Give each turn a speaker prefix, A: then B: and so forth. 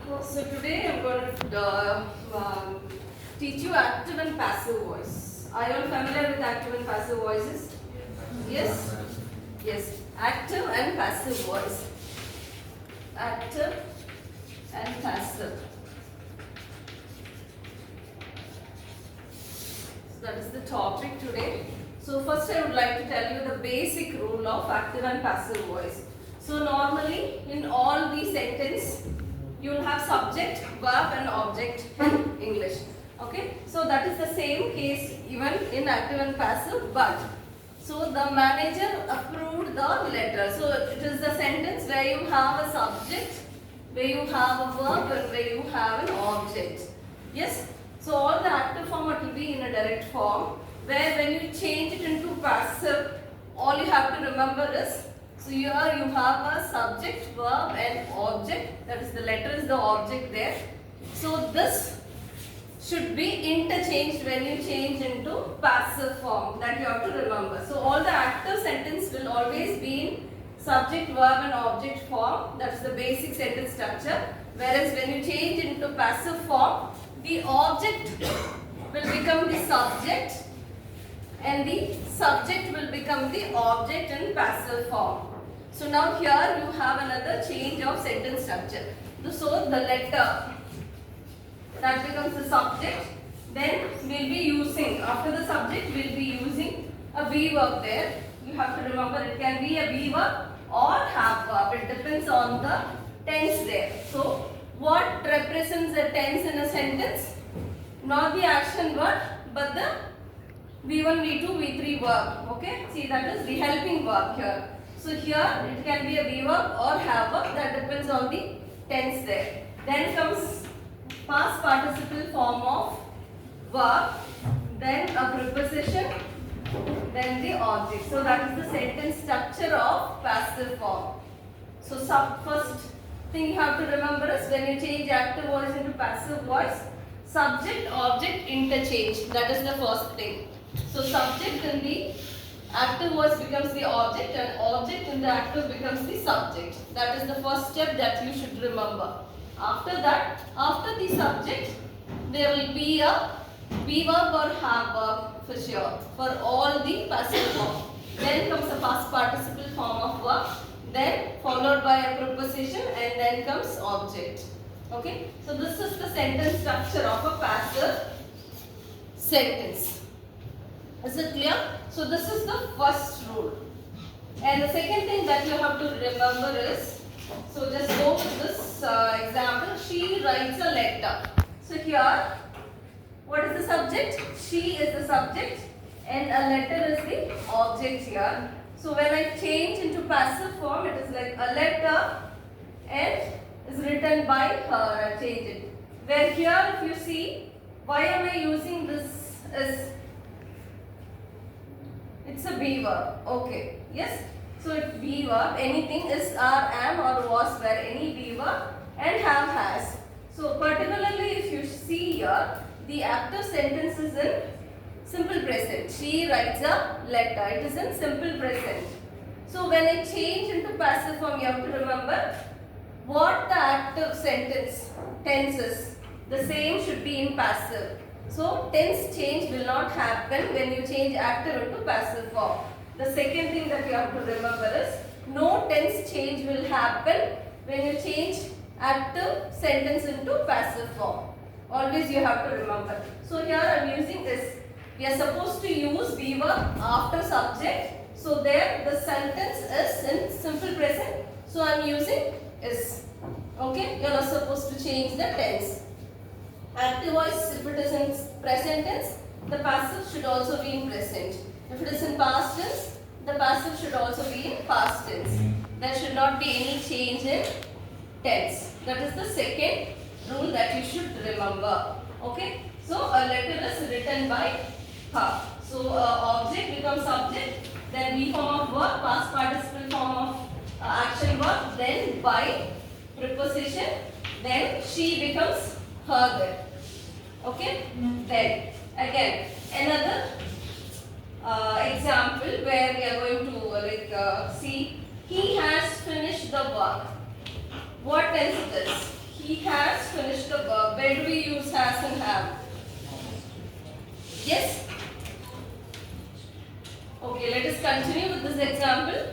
A: So today I'm going to teach you active and passive voice. Are you all familiar with active and passive voices? Yes? Yes. Active and passive voice. Active and passive. So that is the topic today. So first I would like to tell you the basic rule of active and passive voice. So normally in all these sentences you will have subject, verb and object in English. Okay, so that is the same case even in active and passive, but so the manager approved the letter. So it is the sentence where you have a subject, where you have a verb and where you have an object. Yes, so all the active form it will be in a direct form, where when you change it into passive, all you have to remember is, so here you have a subject, verb and object, that is the letter is the object there. So this should be interchanged when you change into passive form, that you have to remember. So all the active sentence will always be in subject, verb and object form, that is the basic sentence structure. Whereas when you change into passive form, the object will become the subject and the subject will become the object in passive form. So now here you have another change of sentence structure. So the letter, that becomes the subject. Then we will be using, after the subject we will be using a be verb there. You have to remember it can be a be verb or have verb. It depends on the tense there. So what represents the tense in a sentence? Not the action word but the V1, V2, V3 verb. Okay, see that is the helping verb here. So here it can be a be verb or have verb, that depends on the tense there. Then comes past participle form of verb, then a preposition, then the object. So that is the sentence structure of passive form. So first thing you have to remember is when you change active voice into passive voice, subject object interchange, that is the first thing. So subject in the active voice becomes the object and object in the active becomes the subject. That is the first step that you should remember. After that, after the subject, there will be a be verb or have verb for sure for all the passive form. Then comes a past participle form of verb, then followed by a preposition and then comes object. Okay, so this is the sentence structure of a passive sentence. Is it clear? So this is the first rule. And the second thing that you have to remember is, so just go to this example. She writes a letter. So here, what is the subject? She is the subject and a letter is the object here. So when I change into passive form, it is like a letter and is written by her. I change it. Where here, if you see, why am I using this as it's a be verb. Okay. Yes. So it's be verb. Anything is are, am or was, where any be verb and have, has. So particularly if you see here, the active sentence is in simple present. She writes a letter. It is in simple present. So when I change into passive form, you have to remember what the active sentence tense is. The same should be in passive. So tense change will not happen when you change active into passive form. The second thing that you have to remember is no tense change will happen when you change active sentence into passive form. Always you have to remember. So here I am using this. We are supposed to use be verb after subject. So there the sentence is in simple present. So I am using is. Okay, you are not supposed to change the tense. Active voice, if it is in present tense, the passive should also be in present. If it is in past tense, the passive should also be in past tense. There should not be any change in tense. That is the second rule that you should remember. Okay, so a letter is written by her. So object becomes subject, then be form of verb, past participle form of action verb, then by preposition, then she becomes her there. Okay, then again another example where we are going to see he has finished the work. What tense it is? He has finished the verb. Where do we use has and have? Yes? Okay, let us continue with this example.